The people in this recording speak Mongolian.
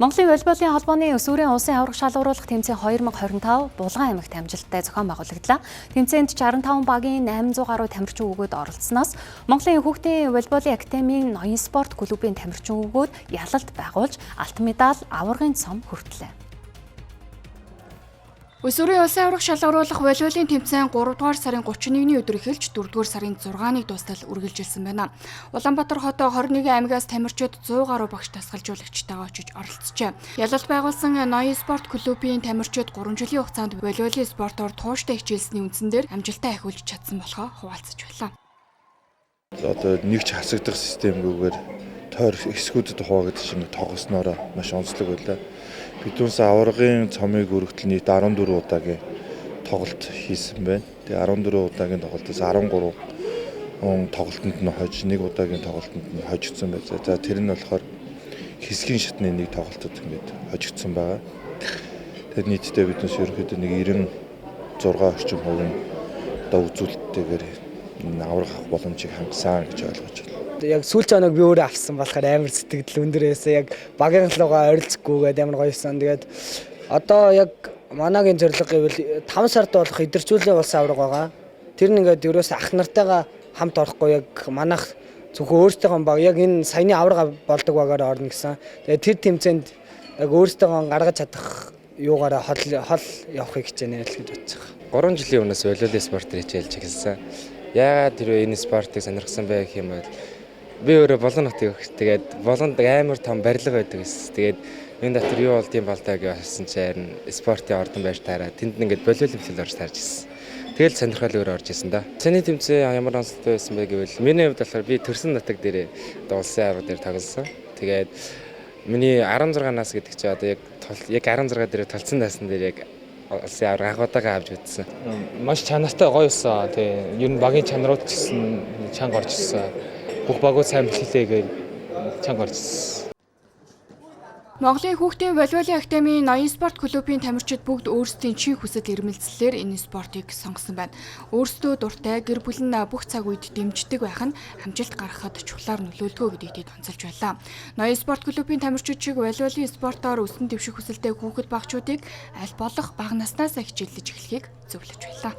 Монголын волейболын холбооны өсвөрийн улсын аварга шалгаруулах тэмцээн 2025 Булган аймагт амжилттай зохион байгуулагдлаа. Тэмцээнд 65 багийн 800 гаруй тамирчин өгөөд оролцсноос Монголын хүүхдийн волейболын академийн ноён спорт клубын тамирчин өгөөд ялалт байгуулж алтан медаль, аваргын цом хүртэлээ. Өсвөрийн улсын аварга шалгаруулах волейболын тэмцээн 3 дугаар сарын 31-ний өдөр эхэлж 4 дугаар сарын 6-ныг дуустал үргэлжилсэн байна. Улаанбаатар хотоо 21 аймагаас тамирчид 100 гаруй багш дасгалжуулагчтайгаа очиж оролцжээ. Ялалт байгуулсан ноён спорт клубын тамирчид 3 жилийн хугацаанд волейболын спортоор тууштай хичээлсний үндсэн дээр амжилтаа ахиулж чадсан болохоо хуваалцаж байлаа. Одоо нэг ч хасагдах системгүйгээр тойр эсгүүдэд хуваагдаж шинэ тоглосноор маш онцлог байлаа. Бидүүнс аваргын цомыг өргөтөл нийт 14 удаагийн тоглолт хийсэн байна. Тэгээ 14 удаагийн тоглолтоос 13 тоглолтод нь хожиж, нэг удаагийн тоглолтод нь хожигдсон байна. За тэр нь болохоор хэсгийн шатны нэг тоглолтод ингэж хожигдсон байгаа. Тэгэхээр нийтдээ биднээс ерөнхийдөө нэг 96 орчим хувийн одоо үзүүлэлттэйгээр аварга авах боломжийг хангасан гэж ойлгож байна. Яг сүүлч оног би өөрөө авсан болохоор амар сэтгэл өндөрөөсөө яг багийн лугаа ойролцохгүйгээд амар гоёсон. Тэгээд одоо яг манагийн зорилго гэвэл 5 сард болох идэрчүүлээ болсон аварга байгаа. Тэр нь ингээд ерөөсөө ах нартайгаа хамт орохгүй яг манайх зөвхөн өөртөөгөө баг яг энэ саяны аварга болдог багаар орно гэсэн. Тэгээд тэр тэмцээнд яг өөртөөгөө гаргаж чадах юугаараа хол явахыг хичээнэ л гэж бодож байгаа. 3 жилийн өмнөөс волейбол спортоор хичээлж эхэлсэн. Яагаад тэр энэ спортыг сонирхсан бэ гэх юм бол би өөрөө Булган хотыг тэгээд Булганд амар том барилга байдаг гэсэн. Тэгээд энэ дотор юу болдгийг болдоо гэж хэлсэн чинь спортын ордон байж таараа тэнд ингээд волейбол хэл орж таарч ирсэн. Тэгэл сонирхол орж ирсэн да. Цэний тэмцээн ямар онцлогтой байсан бэ гэвэл миний хувьд болохоор би төрсөн нутаг дээр улсын аварга дээр тоглосон. Тэгээд миний 16 нас гэдэг чинь одоо яг 16 дээр толцсон наасан дээр яг улсын аварга агуудаагаа авч үзсэн. Маш чанартай гоё юусан. Тэгээ ер нь багийн чанарууд ч гэсэн чанга орж ирсэн. Бүх багууд сайн бэлтгэлээгээд чанга орж ирсэн. Монголын хүүхдийн волейболын академийн ноён спорт клубын тамирчид бүгд өөрсдийн чин хүсэл эрмэлзлээр энэ спортыг сонгосон байна. Өөрсдөө дуртай гэр бүл нь бүх цаг үед дэмждэг байх нь амжилт гаргахад чухлаар нөлөөлдгөө гэдэгт онцолж байлаа. Ноён спорт клубын тамирчид шиг волейболын спортоор өсөн дэвших хүсэлтэй хүүхэд багчуудыг аль болох бага наснаас хичээллэж эхлэхийг зөвлөж байлаа.